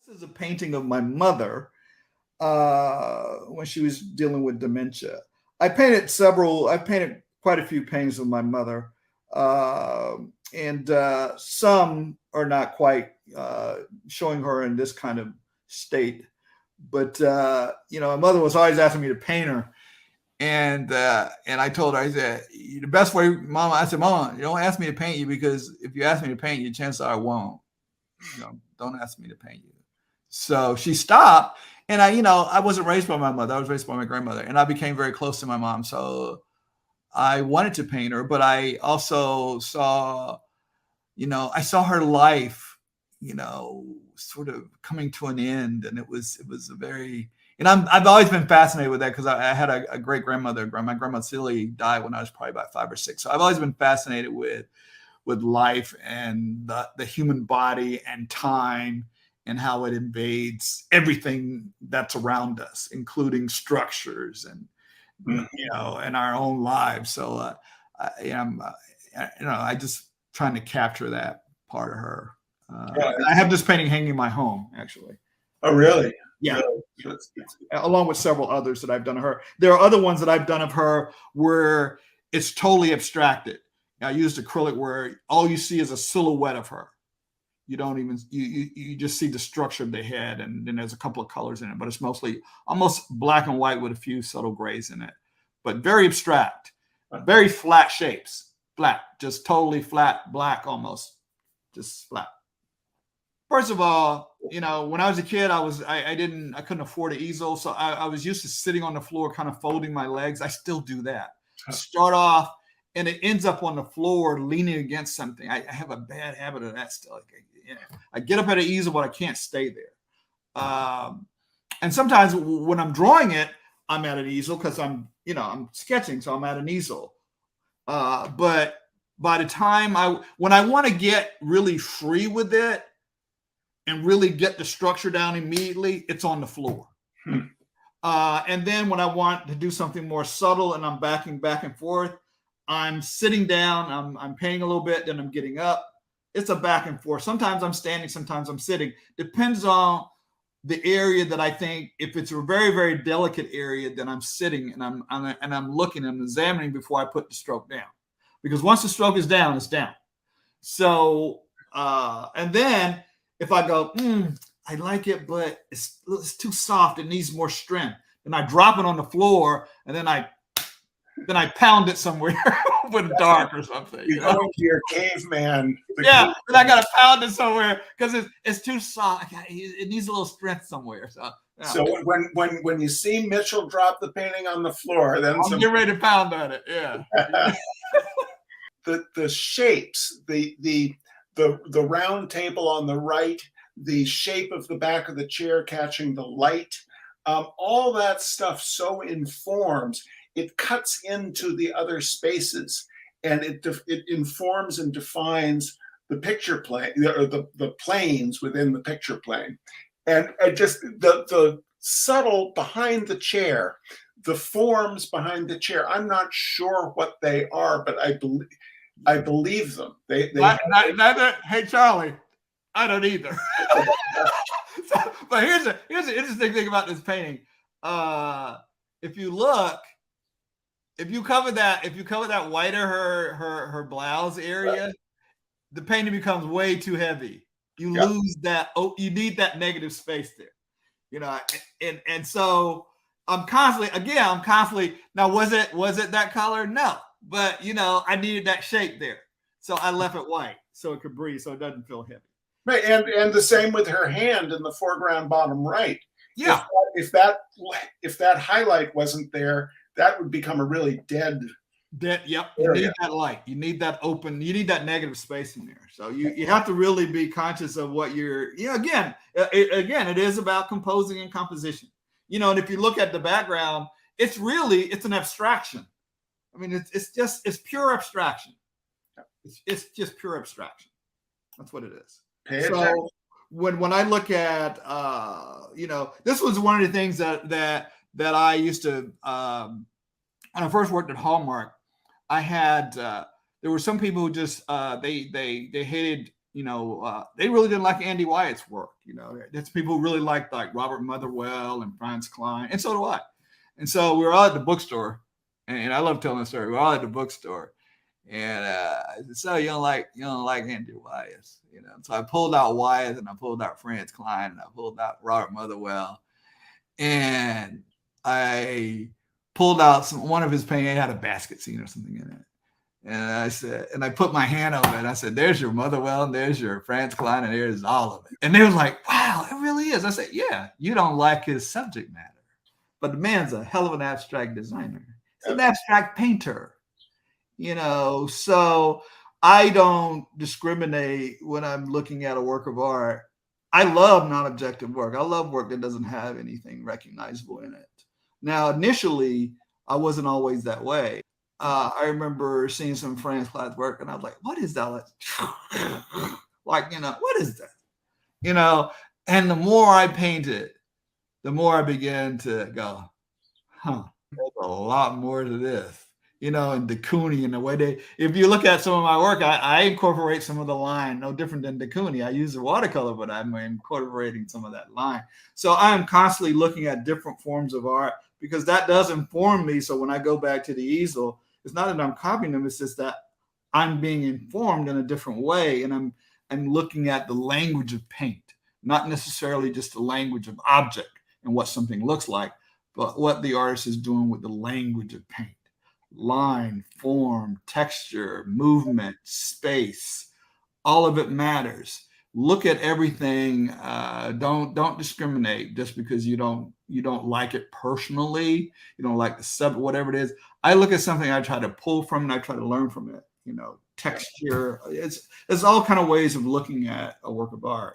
This is a painting of my mother when she was dealing with dementia. I painted quite a few paintings of my mother, uh, and some are not quite showing her in this kind of state. But my mother was always asking me to paint her, and I told her, I said, the best way, Mama. I said, Mama, you don't ask me to paint you, because if you ask me to paint you, chances are I won't. Don't ask me to paint you. So she stopped, and I wasn't raised by my mother. I was raised by my grandmother, and I became very close to my mom. So I wanted to paint her, but I also saw, I saw her life, sort of coming to an end, and it was a very, and I've always been fascinated with that, because I had a great grandmother. My grandma Celie died when I was probably about 5 or 6. So I've always been fascinated with life and the human body and time, and how it invades everything that's around us, including structures and and our own lives. So I just trying to capture that part of her. Yeah. I have this painting hanging in my home, actually. Oh, really? Yeah. Really? Along with several others that I've done of her. There are other ones that I've done of her where it's totally abstracted. I used acrylic where all you see is a silhouette of her. You don't even you just see the structure of the head, and then there's a couple of colors in it, but it's mostly almost black and white with a few subtle grays in it, but very abstract, very flat shapes, flat, just totally flat, black, almost just flat. First of all, when I was a kid, I couldn't afford an easel, so I was used to sitting on the floor, kind of folding my legs. I still do that. Start off, and it ends up on the floor, leaning against something. I have a bad habit of that still. I get up at an easel, but I can't stay there. And sometimes when I'm drawing it, I'm at an easel because I'm sketching, so I'm at an easel. But by the time when I want to get really free with it and really get the structure down immediately, it's on the floor. And then when I want to do something more subtle and I'm backing back and forth, I'm sitting down, I'm painting a little bit, then I'm getting up. It's a back and forth. Sometimes I'm standing, sometimes I'm sitting. Depends on the area that I think. If it's a very, very delicate area, then I'm sitting and I'm looking, I'm examining before I put the stroke down. Because once the stroke is down, it's down. So, and then if I go, I like it, but it's too soft, it needs more strength, and I drop it on the floor, and then I pound it somewhere with dark or something. You go into your caveman. Yeah, and I got to pound it somewhere because it's too soft. It needs a little strength somewhere. So when you see Mitchell drop the painting on the floor, then I'm getting ready to pound on it. Yeah. The shapes, the round table on the right, the shape of the back of the chair catching the light, all that stuff so informs. It cuts into the other spaces, and it informs and defines the picture plane, or the planes within the picture plane. And just the subtle behind the chair, the forms behind the chair, I'm not sure what they are, but I believe them. Neither. Hey, Charlie, I don't either. But here's an interesting thing about this painting. If you look, if you cover that white or her blouse area, right, the painting becomes way too heavy. You lose that. Oh, you need that negative space there. And so I'm constantly. Now, was it that color? No, but I needed that shape there, so I left it white so it could breathe, so it doesn't feel heavy. Right, and the same with her hand in the foreground bottom right. Yeah. If that highlight wasn't there, that would become a really dead. Yep. You need that light. You need that open. You need that negative space in there. So you have to really be conscious of what you're. Again, it is about composing and composition. And if you look at the background, it's an abstraction. I mean, it's pure abstraction. It's just pure abstraction. That's what it is. So when I look at this was one of the things that I used to when I first worked at Hallmark. I had there were some people who just they hated they really didn't like Andy Wyatt's work. That's people who really liked like Robert Motherwell and Franz Klein, and so do I. And so we were all at the bookstore, and I love telling the story. We were all at the bookstore, and I said, "So you don't like Andy Wyatt?" So I pulled out Wyatt, and I pulled out Franz Klein, and I pulled out Robert Motherwell, and I pulled out one of his paintings. It had a basket scene or something in it. And I said, and I put my hand over it. I said, "There's your Motherwell, and there's your Franz Klein, and there's all of it." And they was like, "Wow, it really is." I said, "Yeah, you don't like his subject matter, but the man's a hell of an abstract designer. He's an abstract painter, So I don't discriminate when I'm looking at a work of art. I love non-objective work. I love work that doesn't have anything recognizable in it. Now, initially, I wasn't always that way. I remember seeing some Franz Klein's work, and I was like, "What is that?" Like, what is that? You know, and the more I painted, the more I began to go, "Huh, there's a lot more to this." And de Kooning and the way if you look at some of my work, I incorporate some of the line, no different than de Kooning. I use the watercolor, but I'm incorporating some of that line. So I'm constantly looking at different forms of art because that does inform me. So when I go back to the easel, it's not that I'm copying them, it's just that I'm being informed in a different way. And I'm looking at the language of paint, not necessarily just the language of object and what something looks like, but what the artist is doing with the language of paint. Line, form, texture, movement, space, all of it matters. Look at everything. Don't discriminate just because you don't like it personally. You don't like the sub, whatever it is. I look at something, I try to pull from it, I try to learn from it. Texture. It's all kind of ways of looking at a work of art.